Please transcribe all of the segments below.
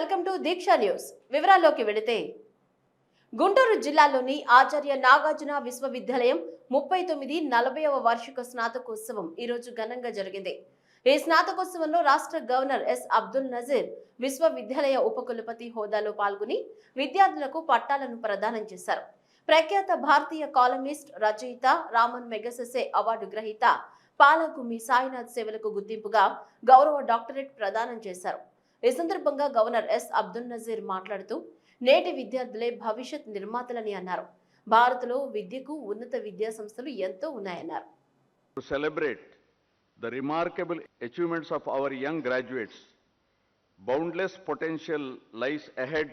Welcome to Deeksha news. వివరాల్లోకి వెళితే గుంటూరు జిల్లాలోని ఆచార్య నాగార్జున విశ్వవిద్యాలయం 39వ వార్షిక స్నాతకోత్సవం ఈ రోజు ఘనంగా జరిగింది. ఈ స్నాతకోత్సవంలో రాష్ట్ర గవర్నర్ ఎస్ అబ్దుల్ నజీర్ విశ్వవిద్యాలయ ఉపకులపతి హోదాలో పాల్గొని విద్యార్థులకు పట్టాలను ప్రదానం చేశారు. ప్రఖ్యాత భారతీయ కాలమిస్ట్, రచయిత, రామన్ మెగసెసే అవార్డు గ్రహీత పాలగుమి సాయినాథ్ సేవలకు గుర్తింపుగా గౌరవ డాక్టరేట్ ప్రదానం చేశారు. ఈ సందర్భంగా గవర్నర్ ఎస్ అబ్దుల్ నజీర్ మాట్లాడుతూ నేటి విద్యార్థులే భవిష్యత్ నిర్మాతలని అన్నారు. భారత్లో విద్యకు ఉన్నత విద్యా సంస్థలు ఎంతో ఉన్నాయన్నారు. To celebrate the remarkable achievements of our young graduates, boundless potential lies ahead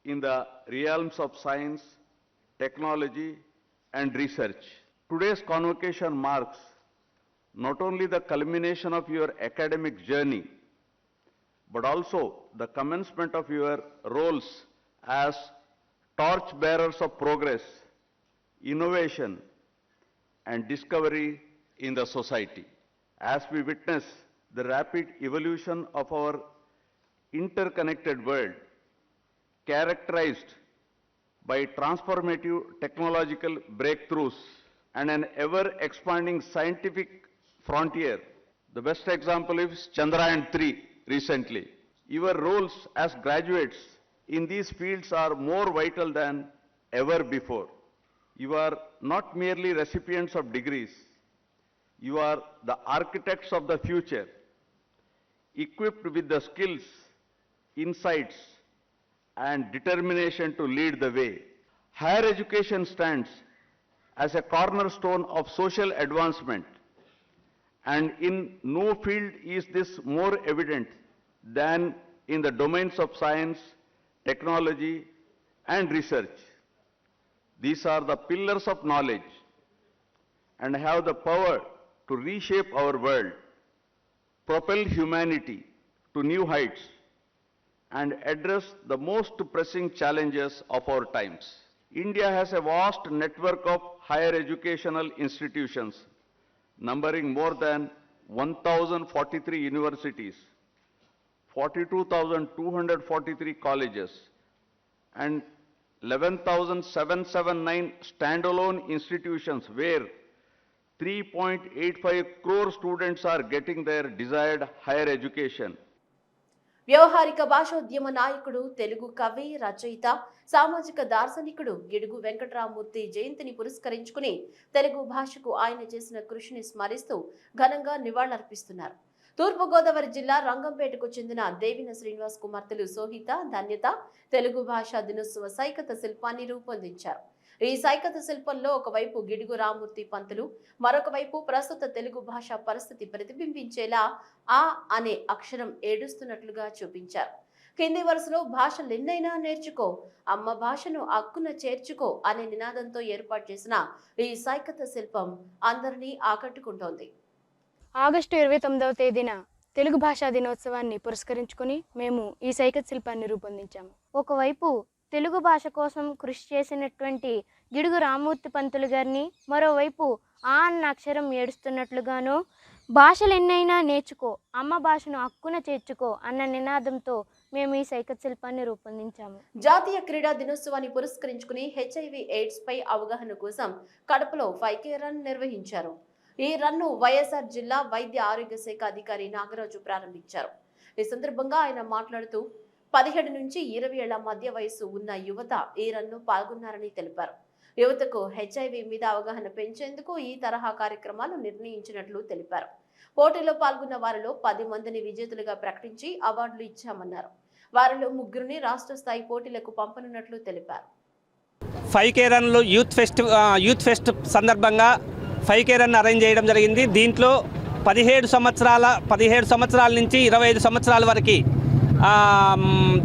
in the realms of science, technology and research. Today's convocation marks not only the culmination of your academic journey, but also the commencement of your roles as torchbearers of progress, innovation, and discovery in the society. As we witness the rapid evolution of our interconnected world, characterized by transformative technological breakthroughs and an ever-expanding scientific frontier, the best example is Chandrayaan-3 recently. Your roles as graduates in these fields are more vital than ever before. You are not merely recipients of degrees. You are the architects of the future, equipped with the skills, insights, and determination to lead the way. Higher education stands as a cornerstone of social advancement, and in no field is this more evident than in the domains of science, technology, and research. These are the pillars of knowledge and have the power to reshape our world, propel humanity to new heights, and address the most pressing challenges of our times. India has a vast network of higher educational institutions, numbering more than 1,043 universities, 42,243 colleges, and 11,779 standalone institutions where 3.85 crore students are getting their desired higher education. వ్యవహారిక భాషోద్యమ నాయకుడు, తెలుగు కవి, రచయిత, సామాజిక దార్శనికుడు గిడుగు వెంకటరామూర్తి జయంతిని పురస్కరించుకుని తెలుగు భాషకు ఆయన చేసిన కృషిని స్మరిస్తూ ఘనంగా నివాళులర్పిస్తున్నారు. తూర్పుగోదావరి జిల్లా రంగంపేటకు చెందిన దేవిన శ్రీనివాస్ కుమార్తెలు సోహిత, ధన్యత తెలుగు భాషా దినోత్సవ సైకత శిల్పాన్ని రూపొందించారు. ఈ సైకత శిల్పంలో ఒకవైపు గిడుగు రామూర్తి పంతులు, మరొక వైపు ప్రస్తుత తెలుగు భాష పరిస్థితి ప్రతిబింబించేలా ఆ అనే అక్షరం ఏడుస్తున్నట్లుగా చూపించారు. కింది వరుసలో భాషలెన్నైనా నేర్చుకో, అమ్మ భాషను అక్కున చేర్చుకో అనే నినాదంతో ఏర్పాటు చేసిన ఈ సైకత శిల్పం అందరినీ ఆకట్టుకుంటోంది. ఆగస్టు 29వ తేదీన తెలుగు భాషా దినోత్సవాన్ని పురస్కరించుకుని మేము ఈ సైకత శిల్పాన్ని రూపొందించాము. ఒకవైపు తెలుగు భాష కోసం కృషి చేసినటువంటి గిడుగు రామూర్తి పంతులు గారిని, మరోవైపు ఆ అన్న అక్షరం ఏడుస్తున్నట్లుగాను, భాషలు ఎన్నైనా నేర్చుకో, అమ్మ భాషను హక్కున చేర్చుకో అన్న నినాదంతో మేము ఈ సైకత శిల్పాన్ని రూపొందించాము. జాతీయ క్రీడా దినోత్సవాన్ని పురస్కరించుకుని HIV AIDS పై అవగాహన కోసం కడపలో 5K రన్ నిర్వహించారు. ఈ రన్ను వైఎస్ఆర్ జిల్లా వైద్య ఆరోగ్య శాఖ అధికారి నాగరాజు ప్రారంభించారు. ఈ సందర్భంగా ఆయన మాట్లాడుతూ 17 నుంచి 20 ఏళ్ల మధ్య వయసు ఉన్న యువత ఈ రన్ను పాల్గొన్నారని తెలిపారు. యువతకు HIV మీద అవగాహన పెంచేందుకు ఈ తరహా కార్యక్రమాలు నిర్ణయించినట్లు తెలిపారు. పోటీలో పాల్గొన్న వారిలో 10 మందిని విజేతలుగా ప్రకటించి అవార్డులు ఇచ్చామన్నారు. వారిలో 3 రాష్ట్ర స్థాయి పోటీలకు పంపనున్నట్లు తెలిపారు. 5K రన్లు యూత్ ఫెస్ట్ సందర్భంగా 5K రన్ అరేంజ్ చేయడం జరిగింది. దీంట్లో 17 సంవత్సరాల నుంచి 25 సంవత్సరాల వరకు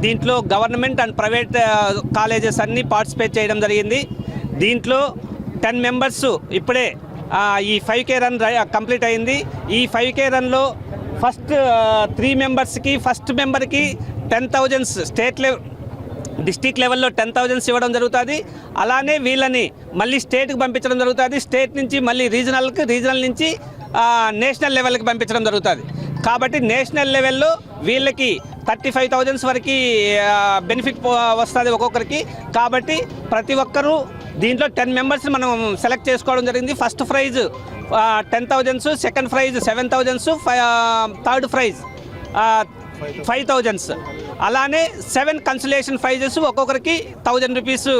దీంట్లో గవర్నమెంట్ అండ్ ప్రైవేట్ కాలేజెస్ అన్నీ పార్టిసిపేట్ చేయడం జరిగింది. దీంట్లో 10 మెంబర్స్ ఇప్పుడే ఈ 5K రన్ కంప్లీట్ అయింది. ఈ 5K రన్లో ఫస్ట్ 3 మెంబర్స్కి, ఫస్ట్ మెంబర్కి 10,000 డిస్ట్రిక్ట్ లెవెల్లో 10,000 ఇవ్వడం జరుగుతుంది. అలానే వీళ్ళని మళ్ళీ స్టేట్కి పంపించడం జరుగుతుంది. స్టేట్ నుంచి మళ్ళీ రీజనల్ నుంచి నేషనల్ లెవెల్కి పంపించడం జరుగుతుంది. కాబట్టి నేషనల్ లెవెల్లో వీళ్ళకి 35,000 వరకు బెనిఫిట్ వస్తుంది ఒక్కొక్కరికి. కాబట్టి ప్రతి ఒక్కరూ దీంట్లో 10 మెంబర్స్ మనం సెలెక్ట్ చేసుకోవడం జరిగింది. First prize 10,000, second prize 7,000, third prize 5,000. అలానే 7 కన్సలేషన్ ప్రైజెస్ ఒక్కొక్కరికి 1,000 రూపీస్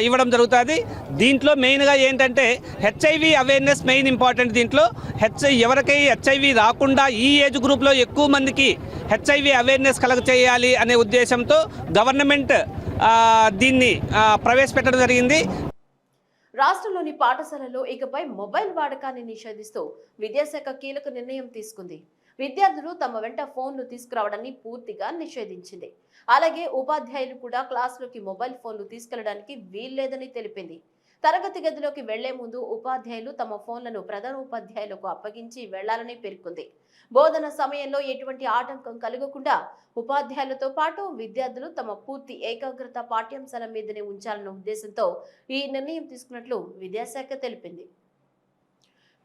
ఇవ్వడం జరుగుతుంది. దీంట్లో మెయిన్గా ఏంటంటే హెచ్ఐవి అవేర్నెస్ మెయిన్ ఇంపార్టెంట్. దీంట్లో ఎవరికై హెచ్ఐవి రాకుండా ఈ ఏజ్ గ్రూప్లో ఎక్కువ మందికి హెచ్ఐవి అవేర్నెస్ కలగ చేయాలి అనే ఉద్దేశంతో గవర్నమెంట్ దీన్ని ప్రవేశపెట్టడం జరిగింది. రాష్ట్రంలోని పాఠశాలల్లో ఇకపై మొబైల్ వాడకాన్ని నిషేధిస్తూ విద్యాశాఖ కీలక నిర్ణయం తీసుకుంది. విద్యార్థులు తమ వెంట ఫోన్లు తీసుకురావడాన్ని పూర్తిగా నిషేధించింది. అలాగే ఉపాధ్యాయులు కూడా క్లాసులోకి మొబైల్ ఫోన్లు తీసుకెళ్లడానికి వీల్లేదని తెలిపింది. తరగతి గదిలోకి వెళ్లే ముందు ఉపాధ్యాయులు తమ ఫోన్లను ప్రధాన ఉపాధ్యాయులకు అప్పగించి వెళ్లాలని పేర్కొంది. బోధన సమయంలో ఎటువంటి ఆటంకం కలగకుండా ఉపాధ్యాయులతో పాటు విద్యార్థులు తమ పూర్తి ఏకాగ్రత పాఠ్యాంశాల మీదనే ఉంచాలన్న ఉద్దేశంతో ఈ నిర్ణయం తీసుకున్నట్లు విద్యాశాఖ తెలిపింది.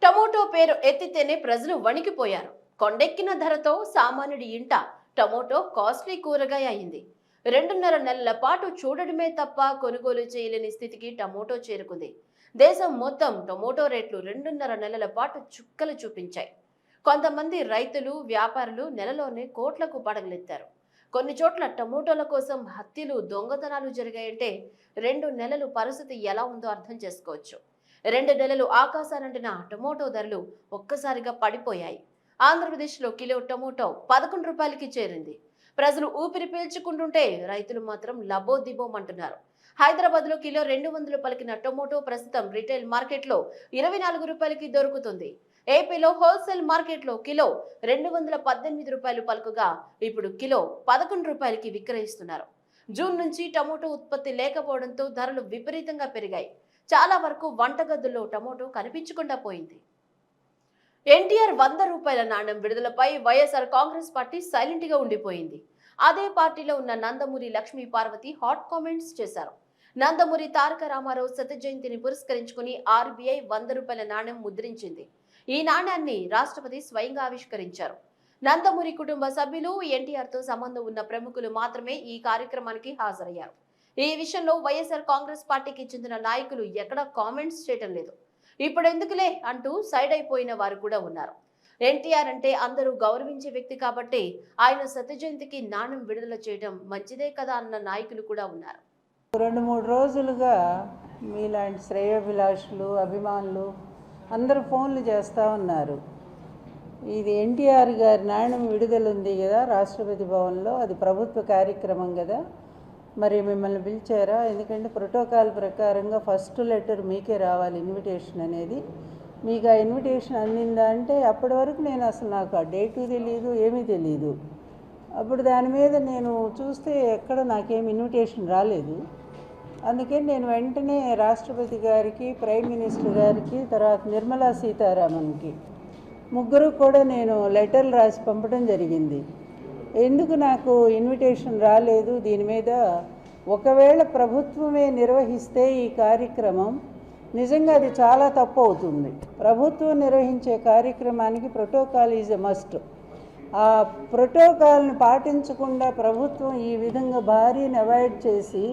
టమోటో పేరు ఎత్తితేనే ప్రజలు వణికిపోయారు. కొండెక్కిన ధరతో సామాన్యుడి ఇంట టమోటో కాస్ట్లీ కూరగాయ అయింది. 2.5 నెలల పాటు చూడడమే తప్ప కొనుగోలు చేయలేని స్థితికి టమోటో చేరుకుంది. దేశం మొత్తం టమోటో రేట్లు 2.5 నెలల పాటు చుక్కలు చూపించాయి. కొంతమంది రైతులు, వ్యాపారులు నెలలోనే కోట్లకు పడగలెత్తారు. కొన్ని చోట్ల టమోటోల కోసం హత్యలు, దొంగతనాలు జరిగాయంటే 2 నెలలు పరిస్థితి ఎలా ఉందో అర్థం చేసుకోవచ్చు. 2 నెలలు ఆకాశానంటిన టమోటో ధరలు ఒక్కసారిగా పడిపోయాయి. ఆంధ్రప్రదేశ్లో కిలో టమోటో 11 రూపాయలకి చేరింది. ప్రజలు ఊపిరి పీల్చుకుంటుంటే రైతులు మాత్రం లబోదిబోమంటున్నారు. హైదరాబాద్లో కిలో 200 పలికిన టమోటో ప్రస్తుతం రిటైల్ మార్కెట్లో 24 రూపాయలకి దొరుకుతుంది. ఏపీలో హోల్సేల్ మార్కెట్లో కిలో 218 రూపాయలు పలుకుగా ఇప్పుడు కిలో 11 రూపాయలకి విక్రయిస్తున్నారు. జూన్ నుంచి టమోటో ఉత్పత్తి లేకపోవడంతో ధరలు విపరీతంగా పెరిగాయి. చాలా వరకు వంటగదుల్లో టమోటో కనిపించకుండా పోయింది. ఎన్టీఆర్ 100 రూపాయల నాణ్యం విడుదలపై వైఎస్ఆర్ కాంగ్రెస్ పార్టీ సైలెంట్ గా ఉండిపోయింది. అదే పార్టీలో ఉన్న నందమూరి లక్ష్మీ పార్వతి హాట్ కామెంట్స్ చేశారు. నందమూరి తారక రామారావు శత జయంతిని పురస్కరించుకుని ఆర్బీఐ 100 రూపాయల నాణ్యం ముద్రించింది. ఈ నాణ్యాన్ని రాష్ట్రపతి స్వయంగా ఆవిష్కరించారు. నందమూరి కుటుంబ సభ్యులు, ఎన్టీఆర్ తో సంబంధం ఉన్న ప్రముఖులు మాత్రమే ఈ కార్యక్రమానికి హాజరయ్యారు. ఈ విషయంలో వైఎస్ఆర్ కాంగ్రెస్ పార్టీకి చెందిన నాయకులు ఎక్కడా కామెంట్స్ చేయడం లేదు. ఇప్పుడెందుకులే అంటూ సైడ్ అయిపోయిన వారు కూడా ఉన్నారు. ఎన్టీఆర్ అంటే అందరూ గౌరవించే వ్యక్తి కాబట్టి ఆయన శత జయంతికి నాణ్యం విడుదల చేయడం మంచిదే కదా అన్న నాయకులు కూడా ఉన్నారు. 2-3 రోజులుగా మీలాంటి శ్రేయోభిలాషులు, అభిమానులు అందరూ ఫోన్లు చేస్తూ ఉన్నారు. ఇది ఎన్టీఆర్ గారి నాణ్యం విడుదల ఉంది కదా రాష్ట్రపతి భవన్లో, అది ప్రభుత్వ కార్యక్రమం కదా, మరి మిమ్మల్ని పిలిచారా? ఎందుకంటే ప్రోటోకాల్ ప్రకారంగా ఫస్ట్ లెటర్ మీకే రావాలి ఇన్విటేషన్ అనేది. మీకు ఆ ఇన్విటేషన్ అందిందా అంటే అప్పటి వరకు నేను అసలు నాకు ఆ డేటు తెలియదు, ఏమీ తెలియదు. అప్పుడు దాని మీద నేను చూస్తే ఎక్కడ నాకేం ఇన్విటేషన్ రాలేదు. అందుకని నేను వెంటనే రాష్ట్రపతి గారికి, ప్రైమ్ మినిస్టర్ గారికి, తర్వాత నిర్మలా సీతారామన్కి ముగ్గురు కూడా నేను లెటర్లు రాసి పంపడం జరిగింది. ఎందుకు నాకు ఇన్విటేషన్ రాలేదు, దీని మీద ఒకవేళ ప్రభుత్వమే నిర్వహిస్తే ఈ కార్యక్రమం నిజంగా అది చాలా తప్పు అవుతుంది. ప్రభుత్వం నిర్వహించే కార్యక్రమానికి ప్రోటోకాల్ ఈజ్ ఎ మస్ట్. ఆ ప్రోటోకాల్ని పాటించకుండా ప్రభుత్వం ఈ విధంగా భారీని అవాయిడ్ చేసి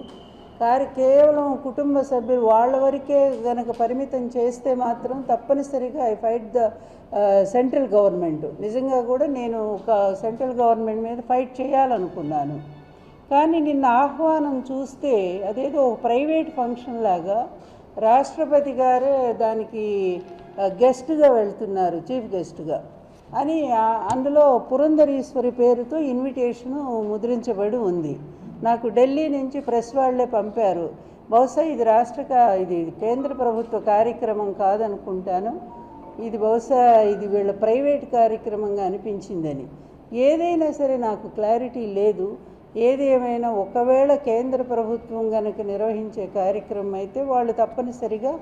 కేవలం కుటుంబ సభ్యులు వాళ్ళ వరకే కనుక పరిమితం చేస్తే మాత్రం తప్పనిసరిగా I fight the central government. నిజంగా కూడా నేను ఒక సెంట్రల్ గవర్నమెంట్ మీద ఫైట్ చేయాలనుకున్నాను. కానీ నిన్న ఆహ్వానం చూస్తే అదేదో ప్రైవేట్ ఫంక్షన్ లాగా రాష్ట్రపతి గారే దానికి గెస్ట్గా వెళ్తున్నారు, చీఫ్ గెస్ట్గా అని. అందులో పురంధరీశ్వరి పేరుతో ఇన్విటేషను ముద్రించబడి ఉంది. నాకు ఢిల్లీ నుంచి ప్రెస్ వాళ్ళే పంపారు. బహుశా ఇది కేంద్ర ప్రభుత్వ కార్యక్రమం కాదనుకుంటాను, ఇది బహుశా ఇది వీళ్ళ ప్రైవేట్ కార్యక్రమంగా అనిపించిందని. ఏదైనా సరే నాకు క్లారిటీ లేదు. ఏది ఏమైనా ఒకవేళ కేంద్ర ప్రభుత్వం కనుక నిర్వహించే కార్యక్రమం అయితే వాళ్ళు తప్పనిసరిగా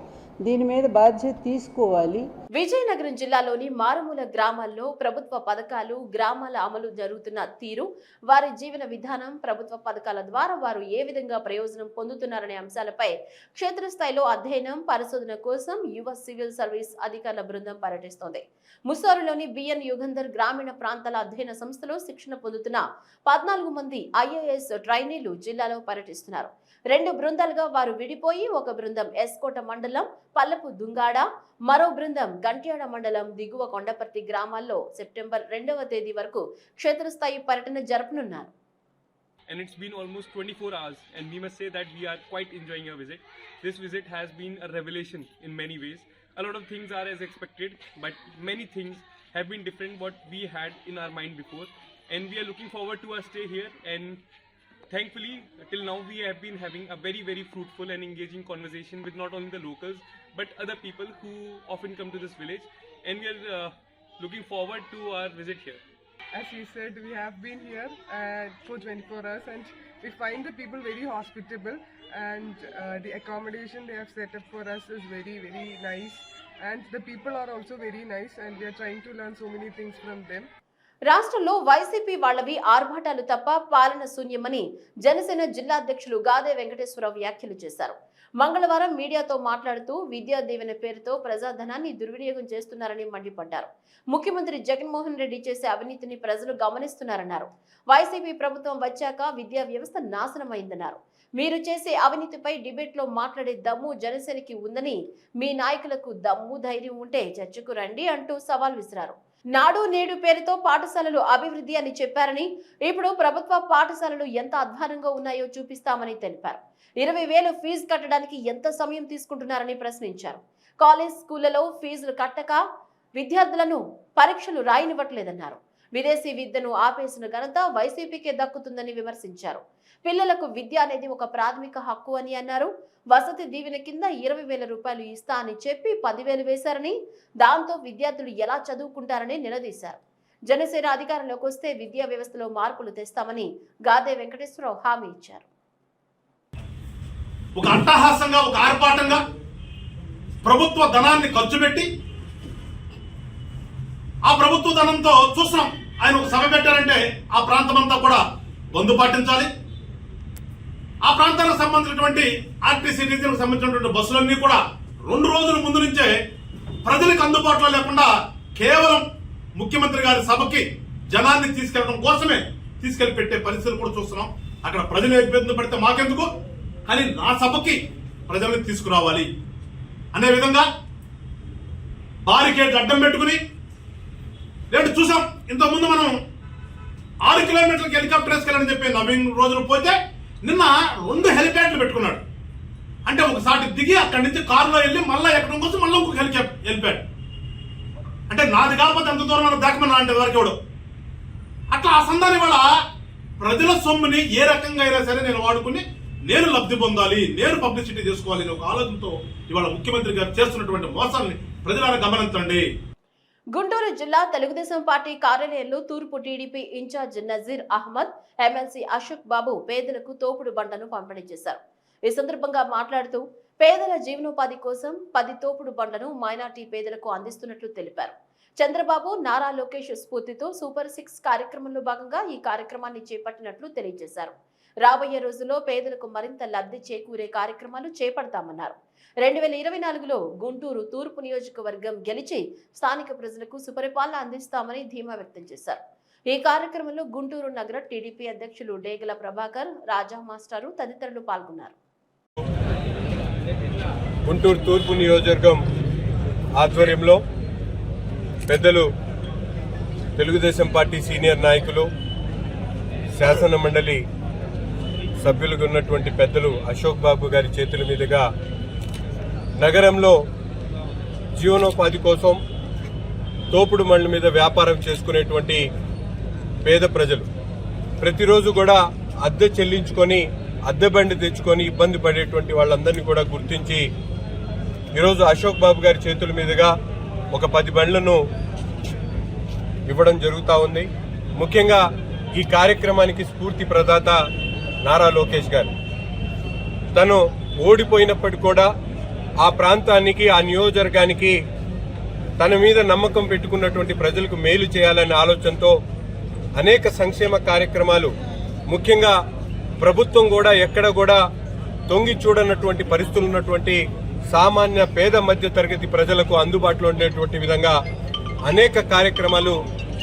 దీని మీద బాధ్యత తీసుకోవాలి. విజయనగరం జిల్లాలోని మారుమూల గ్రామాల్లో ప్రభుత్వ పథకాలు, గ్రామాల అమలు జరుగుతున్న తీరు, వారి జీవన విధానం, ప్రభుత్వ పథకాల ద్వారా వారు ఏ విధంగా ప్రయోజనం పొందుతున్నారనే అంశాలపై క్షేత్రస్థాయిలో అధ్యయనం, పరిశోధన కోసం యువ సివిల్ సర్వీస్ అధికారుల బృందం పర్యటిస్తోంది. ముస్సోరులోని బిఎన్ యుగంధర్ గ్రామీణ ప్రాంతాల అధ్యయన సంస్థలో శిక్షణ పొందుతున్న 14 మంది ఐఏఎస్ ట్రైనీలు జిల్లాలో పర్యటిస్తున్నారు. 2 బృందాలుగా వారు విడిపోయి ఒక బృందం ఎస్కోట మండలం పల్లపు దుంగాడ, మరో బృందం గంట్యాడ మండలం దిగువ కొండపర్తి గ్రామాల్లో సెప్టెంబర్ 2వ తేదీ వరకు క్షేత్రస్థాయి పర్యటన జరుపనున్నారు. And it's been almost 24 hours, and we must say that we are quite enjoying our visit. This visit has been a revelation in many ways. A lot of things are as expected, but many things have been different what we had in our mind before, and we are looking forward to our stay here. And thankfully, till now we have been having a very, very fruitful and engaging conversation with not only the locals but other people who often come to this village, and we are looking forward to our visit here. As you said, we have been here for 24 hours, and we find the people very hospitable, and the accommodation they have set up for us is very, very nice, and the people are also very nice, and we are trying to learn so many things from them. రాష్ట్రంలో YCP వాళ్ళవి ఆర్భాటాలు తప్ప పాలన శూన్యమని జనసేన జిల్లా అధ్యక్షులు గాదే వెంకటేశ్వరరావు వ్యాఖ్యలు చేశారు. మంగళవారం మీడియాతో మాట్లాడుతూ విద్యా దీవెన పేరుతో ప్రజాధనాన్ని దుర్వినియోగం చేస్తున్నారని మండిపడ్డారు. ముఖ్యమంత్రి జగన్మోహన్ రెడ్డి చేసే అవినీతిని ప్రజలు గమనిస్తున్నారన్నారు. వైసీపీ ప్రభుత్వం వచ్చాక విద్యా వ్యవస్థ నాశనమైందన్నారు. మీరు చేసే అవినీతిపై డిబేట్లో మాట్లాడే దమ్ము జనసేనకి ఉందని, మీ నాయకులకు దమ్ము ధైర్యం ఉంటే చర్చకు రండి అంటూ సవాల్ విసిరారు. నాడు నేడు పేరుతో పాఠశాలలు అభివృద్ధి అని చెప్పారని, ఇప్పుడు ప్రభుత్వ పాఠశాలలు ఎంత అధ్వానంగా ఉన్నాయో చూపిస్తామని తెలిపారు. 20,000 ఫీజు కట్టడానికి ఎంత సమయం తీసుకుంటున్నారని ప్రశ్నించారు. కాలేజ్, స్కూళ్లలో ఫీజులు కట్టక విద్యార్థులను పరీక్షలు రాయనివ్వట్లేదన్నారు. విదేశీ విద్యను ఆపేసిన ఘనత వైసీపీకే దక్కుతుందని విమర్శించారు. పిల్లలకు విద్య అనేది ఒక ప్రాథమిక హక్కు అని అన్నారు. వసతి దీవెన కింద 20,000 రూపాయలు ఇస్తా అని చెప్పి 10,000 వేశారని, దాంతో విద్యార్థులు ఎలా చదువుకుంటారని నిలదీశారు. జనసేన అధికారంలోకి వస్తే విద్యా వ్యవస్థలో మార్పులు తెస్తామని గాదే వెంకటేశ్వరరావు హామీ ఇచ్చారు. ఒక అట్టహాసంగా, ఒక ఆర్భాటంగా ప్రభుత్వ ధనాన్ని ఖర్చు పెట్టి, ఆ ప్రభుత్వ ధనంతో చూస్తున్నాం, ఆయన ఒక సభ పెట్టారంటే ఆ ప్రాంతం అంతా కూడా బంద్ పాటించాలి. ఆ ప్రాంతానికి సంబంధించినటువంటి ఆర్టీసీ రీజన్కి సంబంధించినటువంటి బస్సులన్నీ కూడా 2 రోజుల ముందు నుంచే ప్రజలకు అందుబాటులో లేకుండా కేవలం ముఖ్యమంత్రి గారి సభకి జనాన్ని తీసుకెళ్లడం కోసమే తీసుకెళ్లి పెట్టే పరిస్థితులు కూడా చూస్తున్నాం. అక్కడ ప్రజలు ఇబ్బంది పడితే మాకెందుకు, కానీ నా సభకి ప్రజల్ని తీసుకురావాలి అనే విధంగా బారికేడ్ అడ్డం పెట్టుకుని, లేదు చూసాం ఇంతకుముందు మనం 6 కిలోమీటర్లకి హెలికాప్టర్ వేసుకెళ్ళని చెప్పి నవీన్ రోజులు పోతే నిన్న 2 హెలిప్యాడ్లు పెట్టుకున్నాడు. అంటే ఒకసారి దిగి అక్కడి నుంచి కారులో వెళ్ళి మళ్ళీ ఎక్కడం కోసం మళ్ళీ ఇంకొక హెలిప్యాడ్. అంటే నాది కాకపోతే ఎంత దూరం మనం దాకమన్నా అంటే వరకు అట్లా ఆ సందాన్ని వల్ల ప్రజల సొమ్ముని ఏ రకంగా అయినా సరే నేను వాడుకుని నేను లబ్ధి పొందాలి, నేను పబ్లిసిటీ చేసుకోవాలి అనే ఒక ఆలోచనతో ఇవాళ ముఖ్యమంత్రి గారు చేస్తున్నటువంటి మోసాలని ప్రజలను గమనించండి. గుంటూరు జిల్లా తెలుగుదేశం పార్టీ కార్యాలయంలో తూర్పు టీడీపీ ఇన్ఛార్జ్ నజీర్ అహ్మద్, ఎమ్మెల్సీ అశోక్ బాబు పేదలకు తోపుడు బండ్లను పంపిణీ చేశారు. ఈ సందర్భంగా మాట్లాడుతూ పేదల జీవనోపాధి కోసం 10 తోపుడు బండ్లను మైనార్టీ పేదలకు అందిస్తున్నట్లు తెలిపారు. చంద్రబాబు, నారా లోకేష్ స్ఫూర్తితో సూపర్ 6 కార్యక్రమంలో భాగంగా ఈ కార్యక్రమాన్ని చేపట్టినట్లు తెలియజేశారు. రాబోయే రోజుల్లో పేదలకు మరింత లబ్ధి చేకూరే కార్యక్రమాలు చేపడతామన్నారు. 2024లో గుంటూరు తూర్పు నియోజకవర్గం గెలిచి స్థానిక ప్రజలకు సుపరిపాలన అందిస్తామని ధీమా వ్యక్తం చేశారు. ఈ కార్యక్రమంలో గుంటూరు నగర టీడీపీ అధ్యక్షులు డేగల ప్రభాకర్, రాజా మాస్టారు తదితరులు పాల్గొన్నారు. గుంటూరు తూర్పు నియోజకవర్గం ఆధ్వర్యంలో పెద్దలు తెలుగుదేశం పార్టీ సీనియర్ నాయకులు, శాసన మండలి సభ్యులుగా ఉన్నటువంటి పెద్దలు అశోక్ బాబు గారి చేతుల మీదుగా నగరంలో జీవనోపాధి కోసం తోపుడు బండ్ల మీద వ్యాపారం చేసుకునేటువంటి పేద ప్రజలు ప్రతిరోజు కూడా అద్దె చెల్లించుకొని, అద్దె బండి తెచ్చుకొని ఇబ్బంది పడేటువంటి వాళ్ళందరినీ కూడా గుర్తించి ఈరోజు అశోక్ బాబు గారి చేతుల మీదుగా ఒక 10 బండ్లను ఇవ్వడం జరుగుతూ ఉంది. ముఖ్యంగా ఈ కార్యక్రమానికి స్ఫూర్తి ప్రదాత నారా లోకేష్ గారు. తను ఓడిపోయినప్పటికీ కూడా ఆ ప్రాంతానికి, ఆ నియోజకవర్గానికి తన మీద నమ్మకం పెట్టుకున్నటువంటి ప్రజలకు మేలు చేయాలనే ఆలోచనతో అనేక సంక్షేమ కార్యక్రమాలు, ముఖ్యంగా ప్రభుత్వం కూడా ఎక్కడ కూడా తొంగి చూడనటువంటి పరిస్థితులు ఉన్నటువంటి సామాన్య పేద మధ్య తరగతి ప్రజలకు అందుబాటులో ఉండేటువంటి విధంగా అనేక కార్యక్రమాలు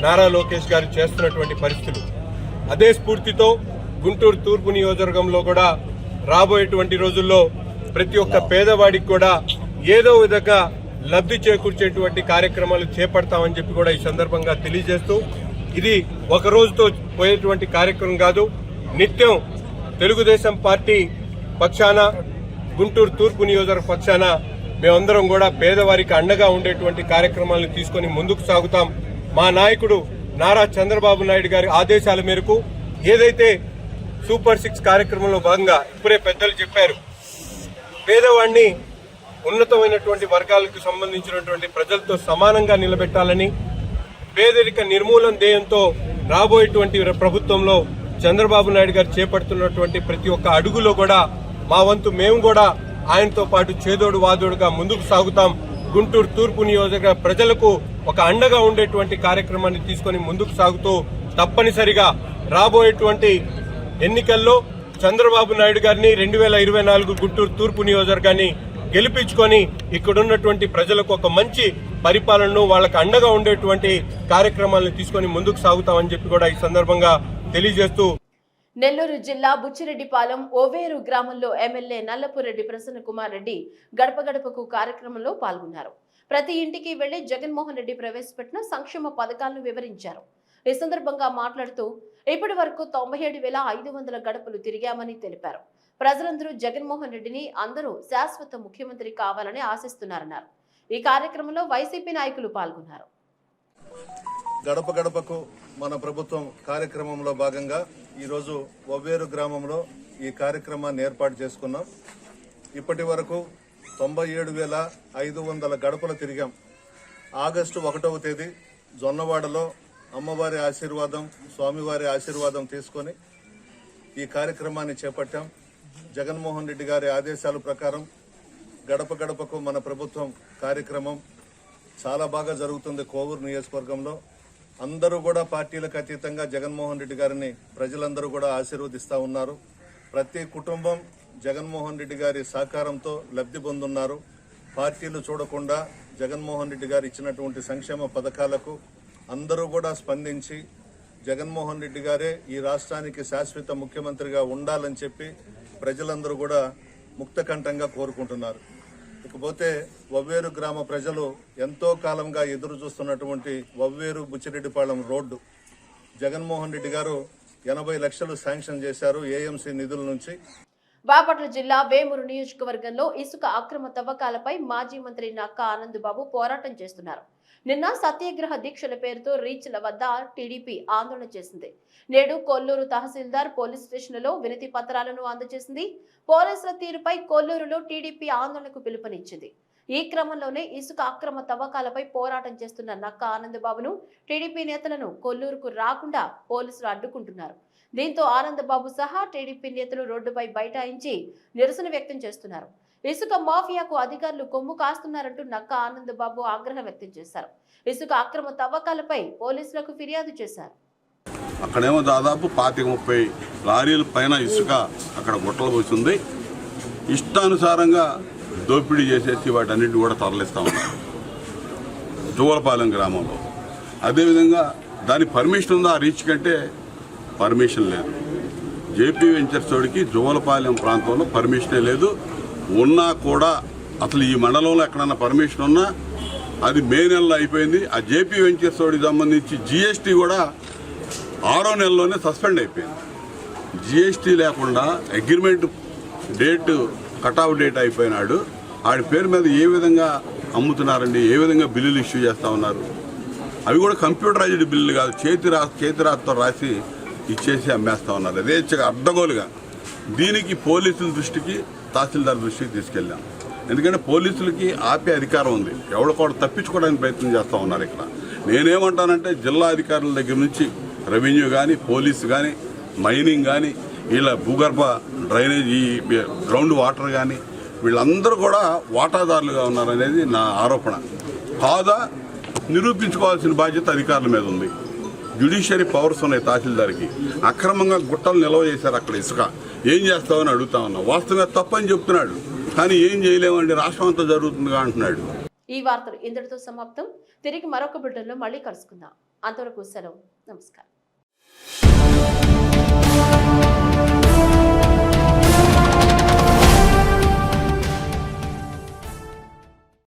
నారా లోకేష్ గారు చేస్తున్నటువంటి పరిస్థితులు. అదే స్ఫూర్తితో గుంటూరు తూర్పు నియోజకవర్గంలో కూడా రాబోయేటువంటి రోజుల్లో ప్రతి ఒక్క పేదవాడికి కూడా ఏదో విధంగా లబ్ధి చేకూర్చేటువంటి కార్యక్రమాలు చేపడతామని చెప్పి కూడా ఈ సందర్భంగా తెలియజేస్తూ, ఇది ఒక రోజుతో పోయేటువంటి కార్యక్రమం కాదు. నిత్యం తెలుగుదేశం పార్టీ పక్షాన, గుంటూరు తూర్పు నియోజకవర్గ పక్షాన మేమందరం కూడా పేదవారికి అండగా ఉండేటువంటి కార్యక్రమాలను తీసుకుని ముందుకు సాగుతాం. మా నాయకుడు నారా చంద్రబాబు నాయుడు గారి ఆదేశాల మేరకు ఏదైతే సూపర్ 6 కార్యక్రమంలో భాగంగా ఇప్పుడే పెద్దలు చెప్పారు, పేదవాడిని ఉన్నతమైనటువంటి వర్గాలకు సంబంధించినటువంటి ప్రజలతో సమానంగా నిలబెట్టాలని, పేదరిక నిర్మూలన ధ్యేయంతో రాబోయేటువంటి ప్రభుత్వంలో చంద్రబాబు నాయుడు గారు చేపడుతున్నటువంటి ప్రతి ఒక్క అడుగులో కూడా మా వంతు మేము కూడా ఆయనతో పాటు చేదోడు వాదోడుగా ముందుకు సాగుతాం. గుంటూరు తూర్పు నియోజకవర్గ ప్రజలకు ఒక అండగా ఉండేటువంటి కార్యక్రమాన్ని తీసుకుని ముందుకు సాగుతూ తప్పనిసరిగా రాబోయేటువంటి ఎన్నికల్లో చంద్రబాబు నాయుడు గారిని 2024 గుంటూరు తూర్పు నియోజకవర్గాన్ని గెలిపించుకొని ఇక్కడున్నటువంటి ప్రజలకు ఒక మంచి పరిపాలనను, వాళ్ళకు అండగా ఉండేటువంటి కార్యక్రమాలను తీసుకొని ముందుకు సాగుతామని చెప్పి కూడా ఈ సందర్భంగా తెలియజేస్తూ, నెల్లూరు జిల్లా బుచ్చిరెడ్డిపాలెం ఓవేరు గ్రామంలో ఎమ్మెల్యే నల్లపురెడ్డి ప్రసన్న కుమార్ రెడ్డి గడప గడపకు కార్యక్రమంలో పాల్గొన్నారు. ప్రతి ఇంటికి వెళ్లి జగన్మోహన్ రెడ్డి ప్రవేశపెట్టిన సంక్షేమ పథకాలను వివరించారు. ఈ సందర్భంగా మాట్లాడుతూ ఇప్పటి వరకు 97,500 గడపలు తిరిగామని తెలిపారు. ప్రజలందరూ జగన్మోహన్ రెడ్డిని అందరూ శాశ్వత ముఖ్యమంత్రి కావాలని ఆశిస్తున్నారన్నారు. ఈ కార్యక్రమంలో వైసీపీ నాయకులు పాల్గొన్నారు. గడప గడపకు మన ప్రభుత్వం కార్యక్రమంలో భాగంగా ఈరోజు ఒవ్వేరు గ్రామంలో ఈ కార్యక్రమాన్ని ఏర్పాటు చేసుకున్నాం. ఇప్పటి వరకు 97,500 గడపలు తిరిగాం. ఆగస్టు 1వ తేదీ జొన్నవాడలో అమ్మవారి ఆశీర్వాదం, స్వామివారి ఆశీర్వాదం తీసుకొని ఈ కార్యక్రమాన్ని చేపట్టాం. జగన్మోహన్ రెడ్డి గారి ఆదేశాల ప్రకారం గడప గడపకు మన ప్రభుత్వం కార్యక్రమం చాలా బాగా జరుగుతుంది. కోవూరు నియోజకవర్గంలో అందరూ కూడా పార్టీలకు అతీతంగా జగన్మోహన్ రెడ్డి గారిని ప్రజలందరూ కూడా ఆశీర్వదిస్తూ ఉన్నారు. ప్రతి కుటుంబం జగన్మోహన్ రెడ్డి గారి సహకారంతో లబ్ధి పొందున్నారు. పార్టీలు చూడకుండా జగన్మోహన్ రెడ్డి గారు ఇచ్చినటువంటి సంక్షేమ పథకాలకు అందరూ కూడా స్పందించి జగన్మోహన్ రెడ్డి గారే ఈ రాష్ట్రానికి శాశ్వత ముఖ్యమంత్రిగా ఉండాలని చెప్పి ప్రజలందరూ కూడా ముక్తకంఠంగా కోరుకుంటున్నారు. ఇకపోతే ఒవ్వేరు గ్రామ ప్రజలు ఎంతో కాలంగా ఎదురు చూస్తున్నటువంటి ఒవ్వేరు బుచ్చిరెడ్డిపాళెం రోడ్డు జగన్మోహన్ రెడ్డి గారు 80 లక్షలు శాంక్షన్ చేశారు ఏఎంసీ నిధుల నుంచి. బాపట్ల జిల్లా వేమూరు నియోజకవర్గంలో ఇసుక అక్రమ తవ్వకాలపై మాజీ మంత్రి నక్కా ఆనందబాబు పోరాటం చేస్తున్నారు. నిన్న సత్యాగ్రహ దీక్షల పేరుతో రీచ్ల వద్ద టీడీపీ ఆందోళన చేసింది. నేడు కొల్లూరు తహసీల్దార్ పోలీస్ స్టేషన్లో వినతి పత్రాలను అందజేసింది. పోలీసుల తీరుపై కొల్లూరులో టీడీపీ ఆందోళనకు పిలుపునిచ్చింది. ఈ క్రమంలోనే ఇసుక అక్రమ తవ్వకాలపై పోరాటం చేస్తున్న నక్కా ఆనందబాబును టీడీపీ నేతలను కొల్లూరుకు రాకుండా పోలీసులు అడ్డుకుంటున్నారు. దీంతో ఆనందబాబు సహా టీడీపీ నేతలు రోడ్డుపై బైఠాయించి నిరసన వ్యక్తం చేస్తున్నారు. ఇసుక మాఫియాకు అధికారులు కొమ్ము కాస్తున్నారంటూ నక్కా ఆనందబాబు ఆగ్రహం వ్యక్తం చేశారు. ఇసుక అక్రమ తవ్వకాలపై పోలీసులకు ఫిర్యాదు చేశారు. అక్కడేమో దాదాపు 25-30 లారీల పైన ఇసుక అక్కడ గుట్టలు పోతుంది. ఇష్టానుసారంగా దోపిడీ చేసేసి వాటన్నిటిని కూడా తరలిస్తా ఉన్నారు జువ్వలపాలెం గ్రామంలో. అదేవిధంగా దాని పర్మిషన్ ఉందా? ఆ రీచ్ కంటే పర్మిషన్ లేదు. జేపీ వెంచర్స్ తోడికి జువ్వలపాలెం ప్రాంతంలో పర్మిషనే లేదు. ఉన్నా కూడా అసలు ఈ మండలంలో ఎక్కడన్నా పర్మిషన్ ఉన్నా అది మే నెలలో అయిపోయింది. ఆ జేపీ వెంచర్స్ తోడికి సంబంధించి జీఎస్టీ కూడా 6వ నెలలోనే సస్పెండ్ అయిపోయింది. జీఎస్టీ లేకుండా అగ్రిమెంట్ డేట్ కటాఫ్ డేట్ అయిపోయినాడు. ఆడి పేరు మీద ఏ విధంగా అమ్ముతున్నారండి, ఏ విధంగా బిల్లులు ఇష్యూ చేస్తూ ఉన్నారు. అవి కూడా కంప్యూటరైజ్డ్ బిల్లులు కాదు, చేతిరాతతో రాసి ఇచ్చేసి అమ్మేస్తూ ఉన్నారు. అదే అడ్డగోలుగా. దీనికి పోలీసుల దృష్టికి, తహసీల్దార్ దృష్టికి తీసుకెళ్ళాం. ఎందుకంటే పోలీసులకి ఆపే అధికారం ఉంది. ఎవరు కూడా తప్పించుకోవడానికి ప్రయత్నం చేస్తూ ఉన్నారు. ఇక్కడ నేనేమంటానంటే జిల్లా అధికారుల దగ్గర నుంచి రెవెన్యూ కానీ, పోలీసు కానీ, మైనింగ్ కానీ, వీళ్ళ భూగర్భ డ్రైనేజ్, ఈ గ్రౌండ్ వాటర్ కానీ, వీళ్ళందరూ కూడా వాటాదారులుగా ఉన్నారనేది నా ఆరోపణ. కాదా నిరూపించుకోవాల్సిన బాధ్యత అధికారుల మీద ఉంది. జ్యుడిషియరీ పవర్స్ ఉన్నాయి తహసీల్దార్కి. అక్రమంగా గుట్టలు నిల్వ చేశారు అక్కడ ఇసుక. ఏం చేస్తామని అడుగుతా ఉన్నాం. వాస్తవంగా తప్పని చెప్తున్నాడు, కానీ ఏం చేయలేమండి, రాష్ట్రం అంతా జరుగుతుందిగా అంటున్నాడు. ఈ వార్తలు ఇంతటితో సమాప్తం. తిరిగి మరొక బులెటిన్లో మళ్ళీ కలుసుకుందాం. అంతవరకు సెలవు. నమస్కారం.